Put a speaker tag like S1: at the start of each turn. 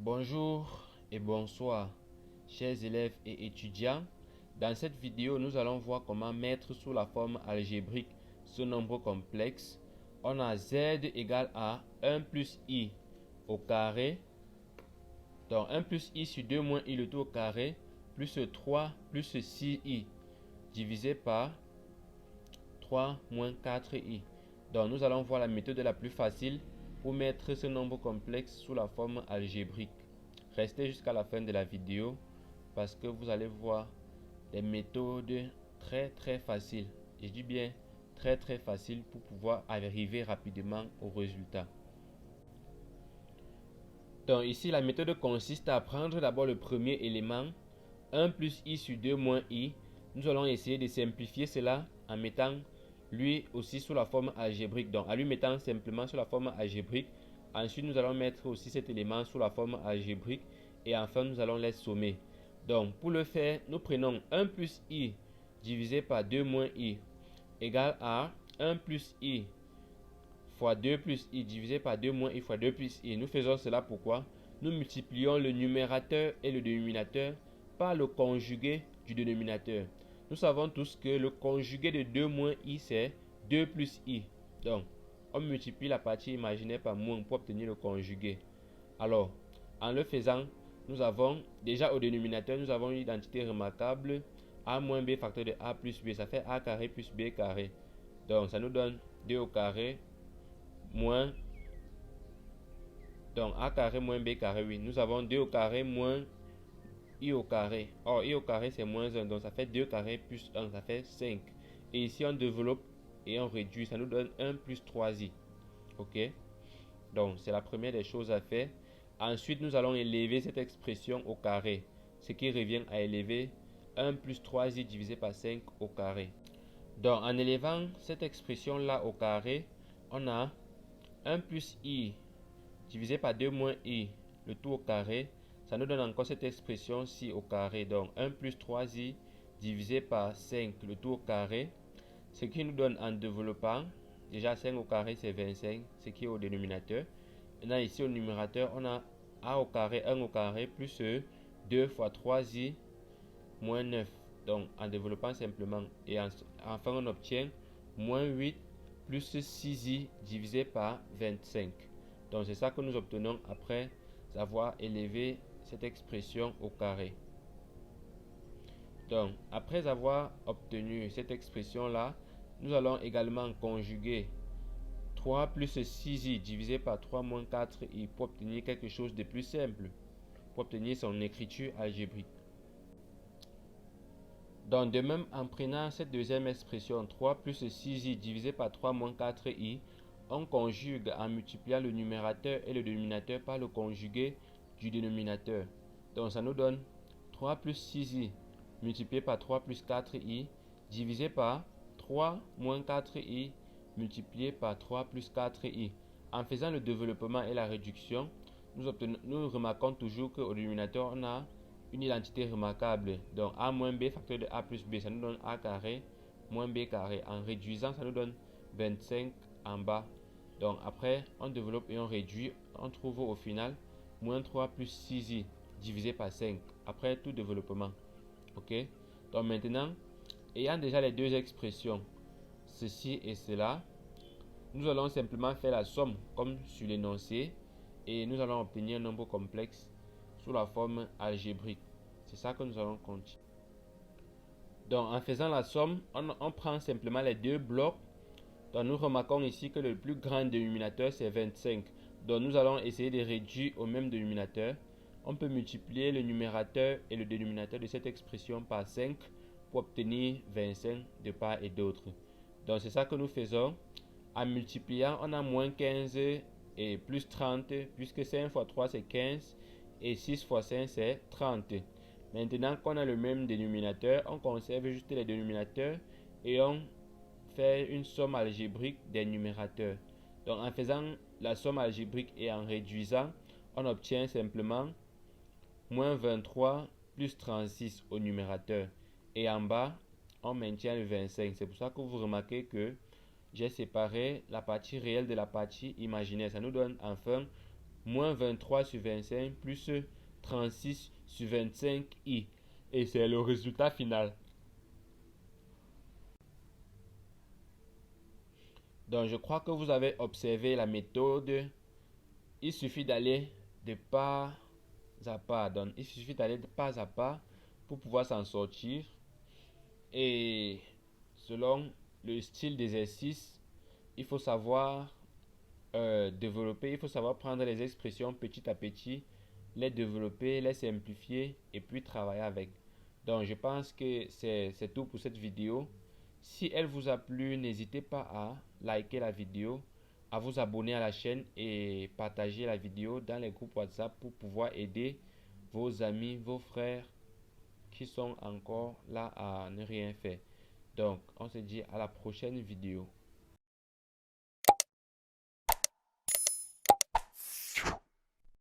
S1: Bonjour et bonsoir, chers élèves et étudiants. Dans cette vidéo, nous allons voir comment mettre sous la forme algébrique ce nombre complexe. On a z égale à 1 plus i au carré. Donc 1 plus i sur 2 moins i le tout au carré, plus 3 plus 6i divisé par 3 moins 4i. Donc nous allons voir la méthode la plus facile pour mettre ce nombre complexe sous la forme algébrique. Restez jusqu'à la fin de la vidéo parce que vous allez voir des méthodes très faciles. Je dis bien très faciles pour pouvoir arriver rapidement au résultat. Donc ici la méthode consiste à prendre d'abord le premier élément 1 plus i sur 2 moins i. Nous allons essayer de simplifier cela en mettant lui aussi sous la forme algébrique. Donc en lui mettant simplement sous la forme algébrique. Ensuite nous allons mettre aussi cet élément sous la forme algébrique. Et enfin nous allons les sommer. Donc pour le faire, nous prenons 1 plus i divisé par 2 moins i égale à 1 plus i fois 2 plus i divisé par 2 moins i fois 2 plus i. Nous faisons cela pourquoi? Nous multiplions le numérateur et le dénominateur par le conjugué du dénominateur. Nous savons tous que le conjugué de 2 moins i c'est 2 plus i. Donc, on multiplie la partie imaginaire par moins pour obtenir le conjugué. Alors, en le faisant, nous avons déjà au dénominateur, nous avons une identité remarquable a moins b facteur de a plus b. Ça fait a carré plus b carré. Donc, ça nous donne 2 au carré moins, donc a carré moins b carré, oui. Nous avons 2 au carré moins i au carré. Or, i au carré c'est moins 1, donc ça fait 2 carré plus 1, ça fait 5. Et ici on développe et on réduit, ça nous donne 1 plus 3i. Ok? Donc c'est la première des choses à faire. Ensuite nous allons élever cette expression au carré, ce qui revient à élever 1 plus 3i divisé par 5 au carré. Donc en élevant cette expression là au carré, on a 1 plus i divisé par 2 moins i, le tout au carré. Ça nous donne encore cette expression-ci au carré. Donc 1 plus 3i divisé par 5, le tout au carré. Ce qui nous donne en développant, déjà 5 au carré c'est 25, ce qui est au dénominateur. Maintenant ici au numérateur, on a a au carré, 1 au carré, plus 2 fois 3i moins 9. Donc en développant simplement. Et enfin on obtient moins 8 plus 6i divisé par 25. Donc c'est ça que nous obtenons après avoir élevé cette expression au carré. Donc après avoir obtenu cette expression là, nous allons également conjuguer 3 plus 6i divisé par 3 moins 4i pour obtenir quelque chose de plus simple, pour obtenir son écriture algébrique. Donc de même, en prenant cette deuxième expression 3 plus 6i divisé par 3 moins 4i, on conjugue en multipliant le numérateur et le dénominateur par le conjugué du dénominateur. Donc ça nous donne 3 plus 6i multiplié par 3 plus 4i divisé par 3 moins 4i multiplié par 3 plus 4i. En faisant le développement et la réduction, nous remarquons toujours qu'au dénominateur, on a une identité remarquable. Donc a moins b facteur de a plus b, ça nous donne a carré moins b carré. En réduisant, ça nous donne 25 en bas. Donc après, on développe et on réduit. On trouve au final moins 3 plus 6i divisé par 5. Après tout développement. Ok? Donc maintenant, ayant déjà les deux expressions, ceci et cela, nous allons simplement faire la somme comme sur l'énoncé. Et nous allons obtenir un nombre complexe sous la forme algébrique. C'est ça que nous allons continuer. Donc en faisant la somme, on prend simplement les deux blocs. Donc nous remarquons ici que le plus grand dénominateur c'est 25. Donc nous allons essayer de réduire au même dénominateur. On peut multiplier le numérateur et le dénominateur de cette expression par 5 pour obtenir 25 de part et d'autre. Donc c'est ça que nous faisons. En multipliant, on a moins 15 et plus 30, puisque 5 fois 3 c'est 15 et 6 fois 5 c'est 30. Maintenant qu'on a le même dénominateur, on conserve juste les dénominateurs et on fait une somme algébrique des numérateurs. Donc en faisant la somme algébrique et en réduisant, on obtient simplement moins 23 plus 36 au numérateur. Et en bas, on maintient le 25. C'est pour ça que vous remarquez que j'ai séparé la partie réelle de la partie imaginaire. Ça nous donne enfin moins 23 sur 25 plus 36 sur 25i. Et c'est le résultat final. Donc, je crois que vous avez observé la méthode. Il suffit d'aller de pas à pas. Donc, il suffit d'aller de pas à pas pour pouvoir s'en sortir. Et selon le style d'exercice, il faut savoir développer, il faut savoir prendre les expressions petit à petit, les développer, les simplifier et puis travailler avec. Donc, je pense que c'est tout pour cette vidéo. Si elle vous a plu, n'hésitez pas à liker la vidéo, à vous abonner à la chaîne et partager la vidéo dans les groupes WhatsApp pour pouvoir aider vos amis, vos frères qui sont encore là à ne rien faire. Donc, on se dit à la prochaine vidéo.